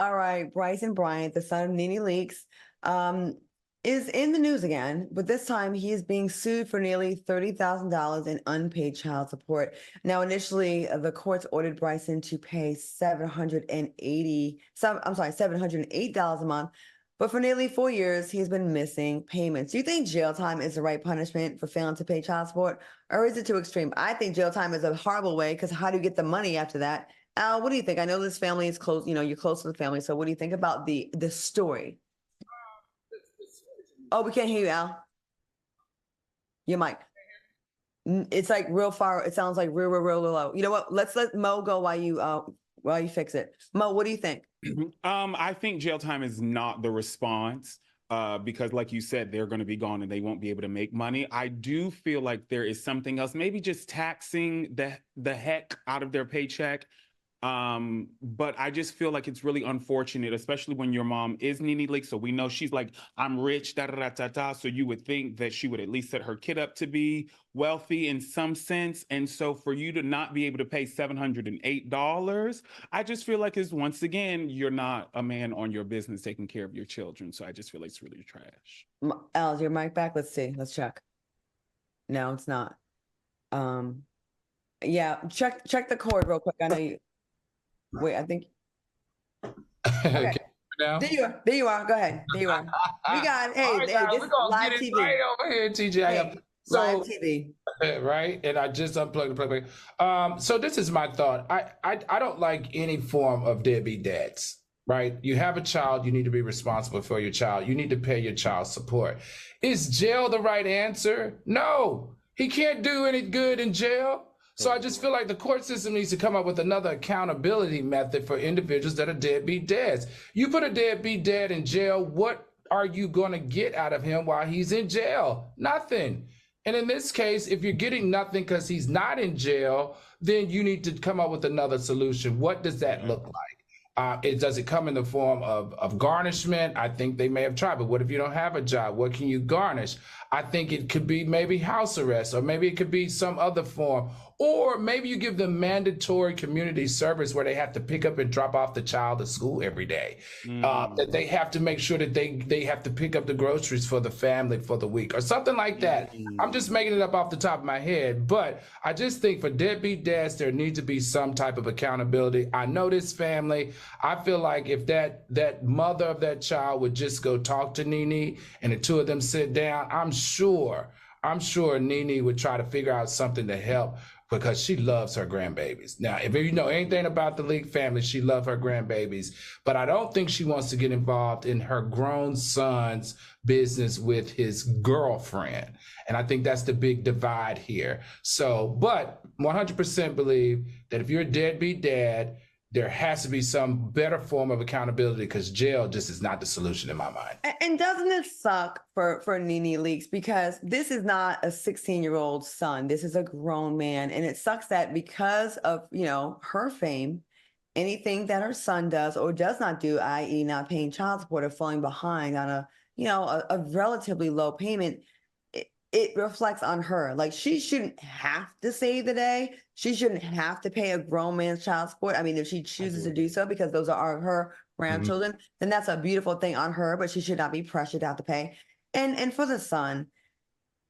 All right, Bryson Bryant, the son of Nene Leakes, is in the news again, but this time he is being sued for nearly $30,000 in unpaid child support. Now, initially, the courts ordered Bryson to pay $708 a month, but for nearly 4 years, he's been missing payments. Do you think jail time is the right punishment for failing to pay child support, or is it too extreme? I think jail time is a horrible way because how do you get the money after that? Al, what do you think? I know this family is close, you're close to the family. So what do you think about the story? Oh, we can't hear you, Al. Your mic. It's like real far. It sounds like real low. You know what? Let's let Mo go while you fix it. Mo, what do you think? I think jail time is not the response. Because like you said, they're going to be gone and they won't be able to make money. I do feel like there is something else, maybe just taxing the heck out of their paycheck. But I just feel like it's really unfortunate, especially when your mom is Nene Leakes. So we know she's like, I'm rich, da da da da da. So you would think that she would at least set her kid up to be wealthy in some sense. And so for you to not be able to pay $708, I just feel like it's once again, you're not a man on your business taking care of your children. So I just feel like it's really trash. Al, is your mic back? Let's see. Let's check. No, it's not. Yeah, check the cord real quick. I know you. Wait, I think. Okay. Now? There you are. Go ahead. There you are. We got, hey, right, hey, this we're gonna live get it TV. right over here, TJ. Hey, live TV. Right, and I just unplugged the plug. So this is my thought. I don't like any form of deadbeat dads. Right, you have a child, you need to be responsible for your child. You need to pay your child support. Is jail the right answer? No, he can't do any good in jail. So I just feel like the court system needs to come up with another accountability method for individuals that are deadbeat dads. You put a deadbeat dad in jail, what are you going to get out of him while he's in jail? Nothing. And in this case, if you're getting nothing because he's not in jail, then you need to come up with another solution. What does that look like? Does it come in the form of garnishment? I think they may have tried, but what if you don't have a job? What can you garnish? I think it could be maybe house arrest, or maybe it could be some other form. Or maybe you give them mandatory community service where they have to pick up and drop off the child at school every day. That they have to make sure that they have to pick up the groceries for the family for the week or something like that. I'm just making it up off the top of my head, but I just think for deadbeat dads, there needs to be some type of accountability. I know this family. I feel like if that mother of that child would just go talk to Nene and the two of them sit down, I'm sure Nene would try to figure out something to help, because she loves her grandbabies. Now, if you know anything about the Leak family, she loves her grandbabies, but I don't think she wants to get involved in her grown son's business with his girlfriend. And I think that's the big divide here. So, but 100% believe that if you're a deadbeat dad, there has to be some better form of accountability, because jail just is not the solution in my mind. And doesn't it suck for Nene Leakes, because this is not a 16-year-old son. This is a grown man. And it sucks that because of, her fame, anything that her son does or does not do, i.e. not paying child support or falling behind on a relatively low payment, it reflects on her. Like, she shouldn't have to save the day. She shouldn't have to pay a grown man's child support. I mean, if she chooses to do so because those are her grandchildren, then that's a beautiful thing on her, but she should not be pressured to have to pay. And for the son,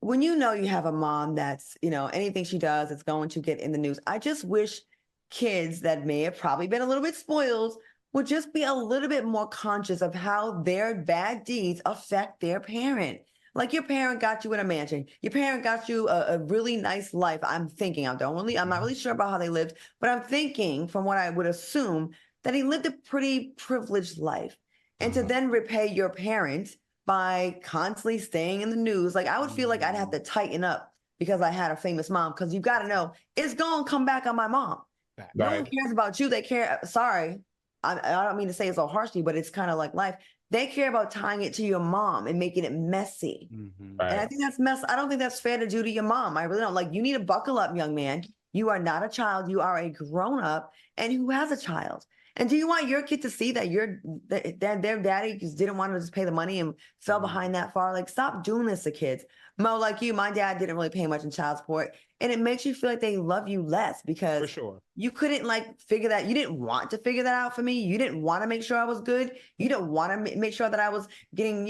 when you have a mom that's, anything she does is going to get in the news, I just wish kids that may have probably been a little bit spoiled would just be a little bit more conscious of how their bad deeds affect their parent. Like, your parent got you in a mansion. Your parent got you a really nice life. I'm not really sure about how they lived, but I'm thinking, from what I would assume, that he lived a pretty privileged life. And to then repay your parents by constantly staying in the news, like, I would feel like I'd have to tighten up because I had a famous mom. Because you got to know, it's going to come back on my mom. Right. No one cares about you. They care. Sorry, I don't mean to say it so harshly, but it's kind of like life. They care about tying it to your mom and making it messy. Right. And I think that's I don't think that's fair to do to your mom. I really don't. Like, you need to buckle up, young man. You are not a child. You are a grown up and who has a child. And do you want your kid to see that their daddy just didn't want to just pay the money and fell behind that far? Like, stop doing this to kids. Mo, like you, my dad didn't really pay much in child support. And it makes you feel like they love you less For because sure. you couldn't like figure that. You didn't want to figure that out for me. You didn't want to make sure I was good. You didn't want to make sure that I was getting,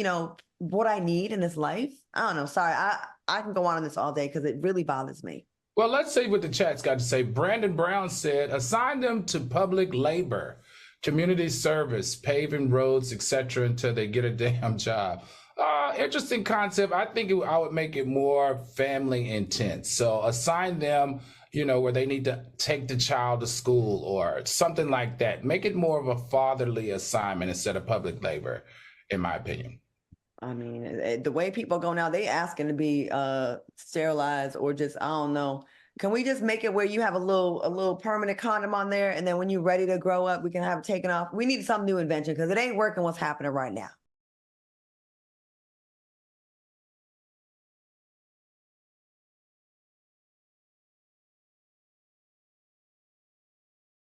what I need in this life. I don't know. Sorry. I can go on this all day because it really bothers me. Well, let's see what the chat's got to say. Brandon Brown said, assign them to public labor, community service, paving roads, etc., until they get a damn job. Interesting concept. I think I would make it more family intense. So assign them, where they need to take the child to school or something like that. Make it more of a fatherly assignment instead of public labor, in my opinion. I mean, the way people go now, they asking to be sterilized or just, I don't know. Can we just make it where you have a little permanent condom on there, and then when you're ready to grow up, we can have it taken off? We need some new invention because it ain't working what's happening right now.